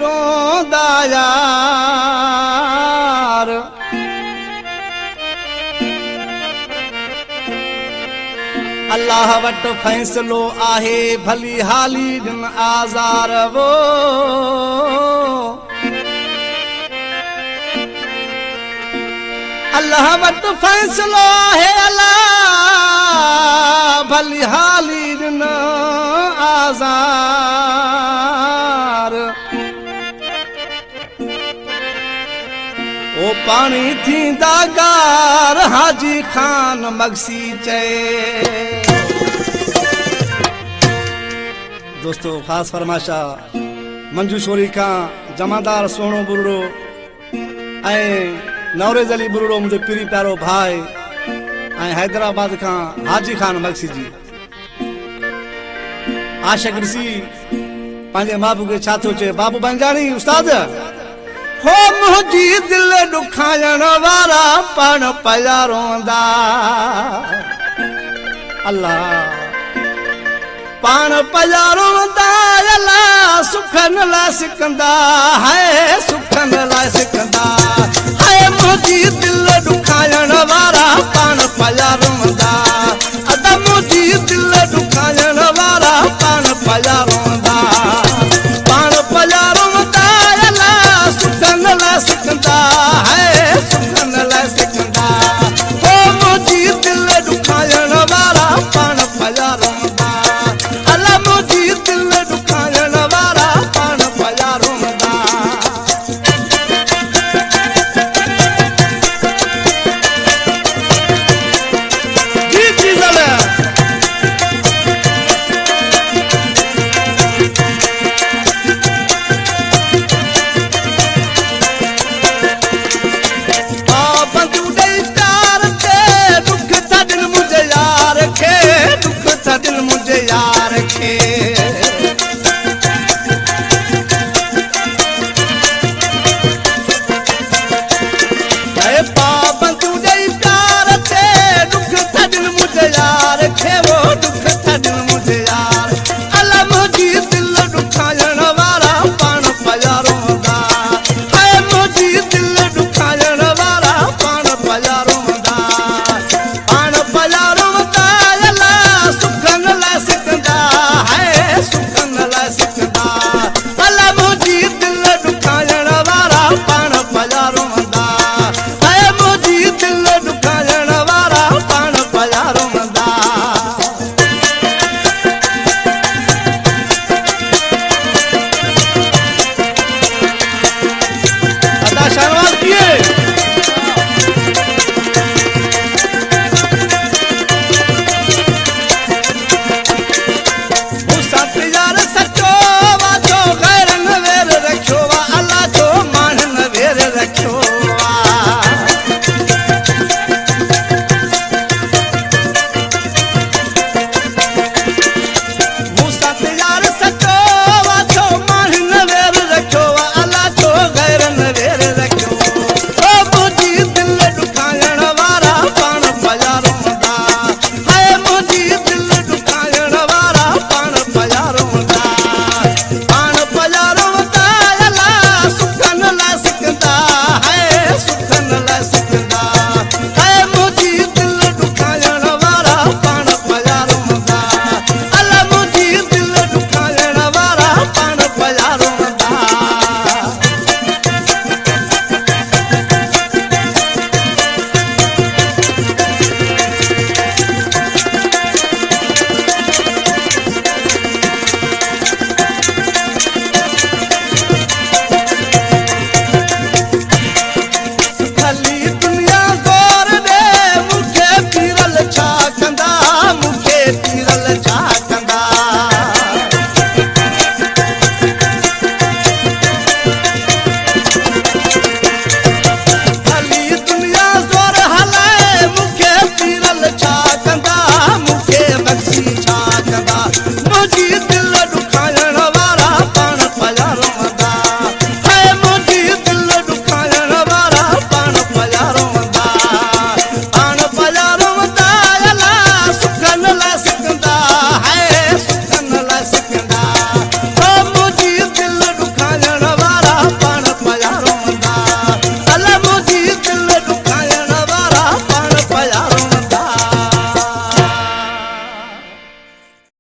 रोंदा यार अल्लाह वट फैसलो आहे भली हाली दिन आज़ार वो अल्लाह वट फैसलो आहे अल्लाह भली हाली दिन आज़ार ओ पानी थींदा गार हाजी खान मगसी चए दोस्तों खास फरमाशा मंजू शोरी का जमादार सोनो बुरुड़ो नवरेज अली बुरुड़ो मुझे पीरी प्यारो भाई हैदराबाद का हाजी खान मगसी जी आशिक ॾिसी पंहिंजे बाबू के छा थो चए बाबू बंजाणी उस्ताद हो मुंहिंजी दिलि ॾुखाइण वारा पण पिया रोंदा अल्लाह पाण पिया रोंदा अल्लाह सुखन लाइ सिकंदा है सुखन लाइ सिकंदा है मुंहिंजी दिलि ॾुखाइण वारा पाण पिया रोंदा अदा मुंहिंजी दिलि ॾुखाइण वारा पाण पिया रोंदा पाण पिया रोंदा अल्लाह सुखन लाइ सिकंदा है सुखन लाइ सिकंदा हो मुंहिंजी दिलि ॾुखाइण वारा पाण पिया रोंदा अल्लाह मुंहिंजी दिलि ॾुखाइण वारा पाण पिया रोंदा जी जी ज़ल दिल मुझे यार खे